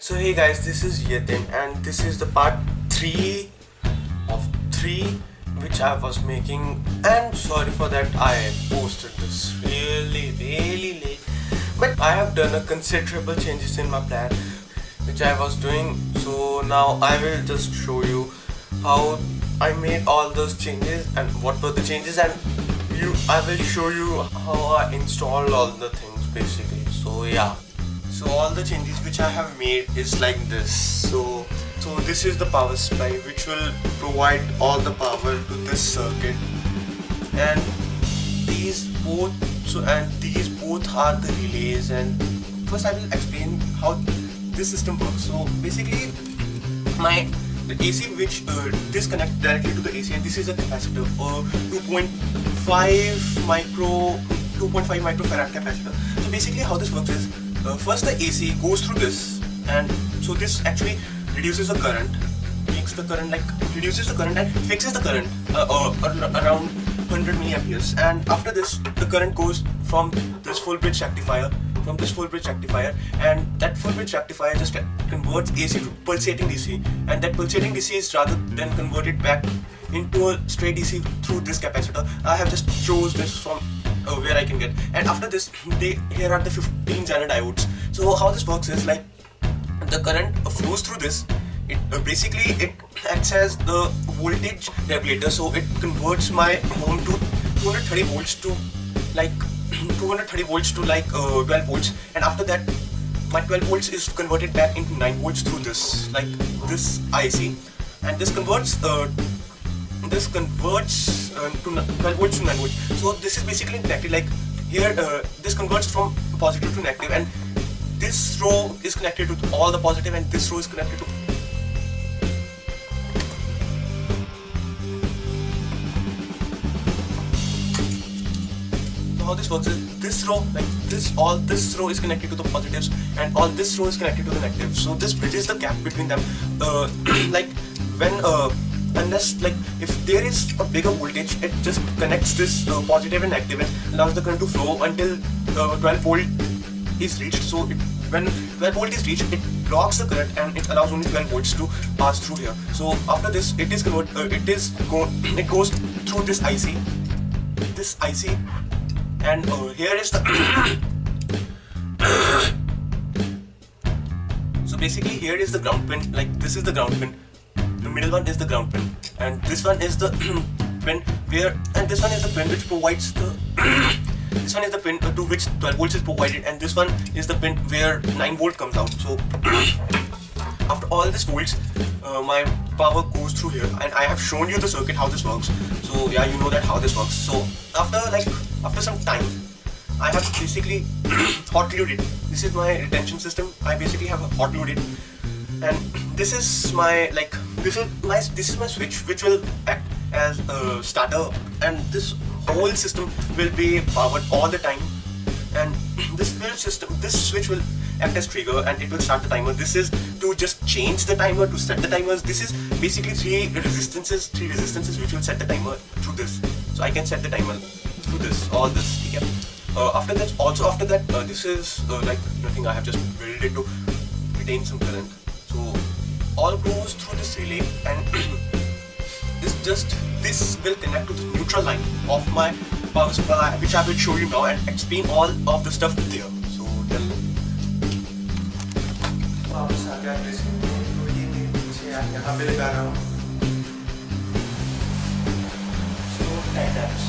So hey guys, this is Yatin and this is the part 3 of 3 which I was making, and sorry for that I posted this really late, but I have done a considerable changes in my plan which I was doing. So now I will just show you how I made all those changes and what were the changes, and I will show you how I installed all the things basically. So yeah. So all the changes which I have made is like this. So this is the power supply which will provide all the power to this circuit, and these both are the relays. And first I will explain how this system works. So basically the AC which disconnect directly to the AC, and this is a capacitor, 2.5 microfarad capacitor. So basically how this works is, first the AC goes through this, and so this actually reduces the current, reduces the current and fixes the current around 100 milliamperes. And after this, the current goes from this full bridge rectifier, and that full bridge rectifier just converts AC to pulsating DC, and that pulsating DC is rather than converted back into a straight DC through this capacitor. I have just chose this from where I can get. And after this, here are the 15 Zener diodes. So how this works is, like, the current flows through this. It acts as the voltage regulator. So it converts my home to 230 volts to like 12 volts, and after that my 12 volts is converted back into 9 volts through this, like this IC, and this converts to 12 volts to 9 volts. So this is basically connected, like here this converts from positive to negative, and this row is connected to all the positive, and this row is connected to how this works is, this row, like this row is connected to the positives, and all this row is connected to the negatives. So this bridges the gap between them. Like when unless, like, if there is a bigger voltage, it just connects this positive and negative and allows the current to flow until 12 volt is reached. So when 12 volt is reached, it blocks the current and it allows only 12 volts to pass through here. So after this, it goes through this IC, and here is the so basically here is the ground pin. Like, this is the ground pin, the middle one is the ground pin, and this one is the pin and this one is the pin which provides the this one is the pin to which 12 volts is provided, and this one is the pin where 9 volt comes out. So after all this volts, my power goes through here, and I have shown you the circuit how this works. So yeah, you know that how this works. So after some time, I have basically hot loaded. This is my retention system. I basically have hot loaded, and this is my switch which will act as a starter, and this whole system will be powered all the time. And this switch will act as trigger, and it will start the timer. This is to just change the timer, to set the timers. This is basically three resistances which will set the timer through this. So I can set the timer through this, all this. Okay. After that, this is like nothing. I have just built it to retain some current. So all goes through this relay, and this will connect to the neutral line of my power supply, which I will show you now and explain all of the stuff there. So tell me. वापस आ गया ये पीछे यहाँ पे लगा रहा हूँ. So 10 taps.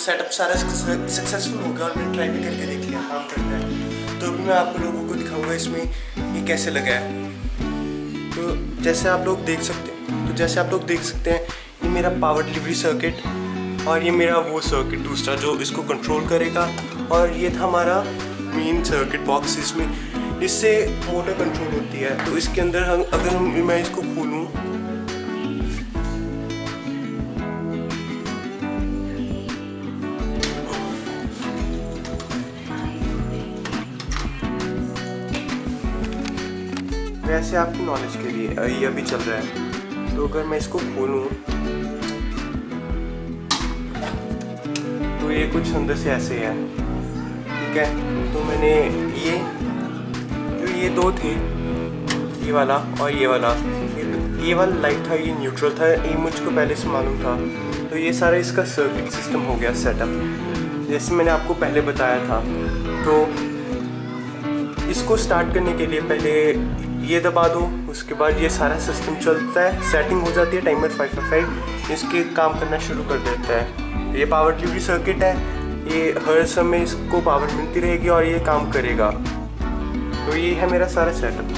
Setup सारा सक्सेसफुल हो गया और मैंने ट्राई भी करके देख लिया, काम करता है। तो अभी मैं आप लोगों को दिखाऊंगा इसमें ये कैसे लगा है। तो जैसे आप लोग देख सकते हैं ये मेरा पावर डिलीवरी सर्किट और ये मेरा वो सर्किट दूसरा जो इसको कंट्रोल करेगा, और ये था हमारा मेन सर्किट बॉक्स। इससे मोटर कंट्रोल होती है। तो इसके अंदर मैं इसको खोलूँ वैसे आपकी नॉलेज के लिए ये अभी चल रहा है। तो अगर मैं इसको खोलूँ तो ये कुछ अंदर से ऐसे है, ठीक है। तो मैंने ये दो थे, ये वाला और ये वाला लाइट था, ये न्यूट्रल था, ये मुझको पहले से मालूम था। तो ये सारा इसका सर्किट सिस्टम हो गया सेटअप, जैसे मैंने आपको पहले बताया था। तो इसको स्टार्ट करने के लिए पहले ये दबा दो, उसके बाद ये सारा सिस्टम चलता है, सेटिंग हो जाती है, टाइमर 555 इसके काम करना शुरू कर देता है। ये पावर डिलीवरी सर्किट है, ये हर समय इसको पावर मिलती रहेगी और ये काम करेगा। तो ये है मेरा सारा setup.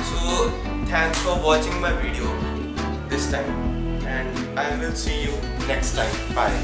So thanks for watching my video this time and I will see you next time. Bye.